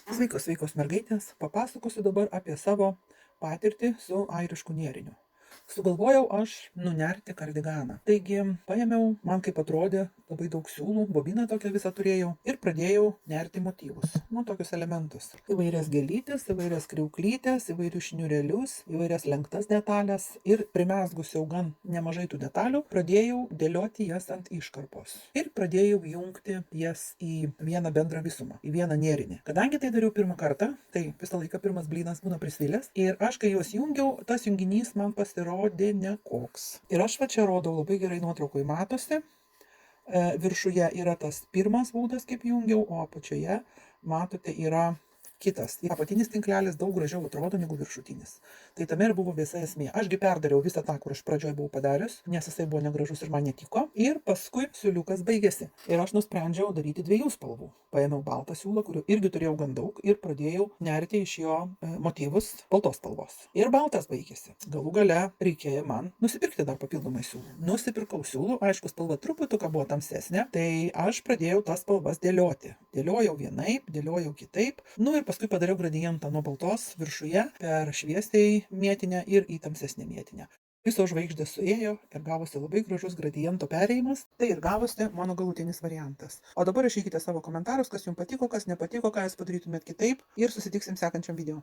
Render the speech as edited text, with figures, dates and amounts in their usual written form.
Sveikos mergaitės, papasakosiu dabar apie savo patirtį su airišku nėriniu. Sugalvojau aš nunerti kardiganą. Taigi paėmiau, man kaip atrodė, labai daug siūlų, bobiną tokią visą turėjau ir pradėjau nerti motyvus, tokius elementus. Įvairias gėlytes, įvairias kriauklytes, įvairius šniurelius, įvairias lenktas detalės ir primesgus jau gan nemažai tų detalių, pradėjau dėlioti jas ant iškarpos ir pradėjau jungti jas į vieną bendrą visumą, į vieną nėrinį. Kadangi tai dariau pirmą kartą, tai visą laiką pirmas blynas būna prisvilęs ir aš kai juos jungiau, tas junginys man pasirodė nekoks. Ir aš va čia rodau, labai gerai nuotraukai matosi, viršuje yra tas pirmas būdas, kaip jungiau, o apačioje, matote, yra kitas. Apatinis tinklelis daug gražiau atrodo negu viršutinis. Tai tame ir buvo visa esmė. Ašgi perdariau visą tą, kur aš pradžioje buvau padarius, nes jisai buvo negražus ir man netiko. Ir paskui siūliukas baigėsi. Ir aš nusprendžiau daryti dviejų spalvų. Paėmiau baltą siūlą, kurių irgi turėjau gan daug, ir pradėjau nerti iš jo motyvus baltos spalvos. Ir baltas baigėsi. Galų gale reikėjo man nusipirkti dar papildomai siūlų. Nusipirkau siūlų, aišku, spalva truputuką buvo tamsesnė, tai aš pradėjau tas spalvas dėlioti. Dėliojau vienaip, dėliojau kitaip. Ir paskui padariau gradientą nuo baltos viršuje per šviesiai mėtinę ir į tamsesnę mėtinę. Visos žvaigždės suėjo ir gavosi labai gražus gradiento perėjimas. Tai ir gavosi mano galutinis variantas. O dabar rašykite savo komentarus, kas jums patiko, kas nepatiko, ką jūs padarytumėt kitaip ir susitiksim sekančiam video.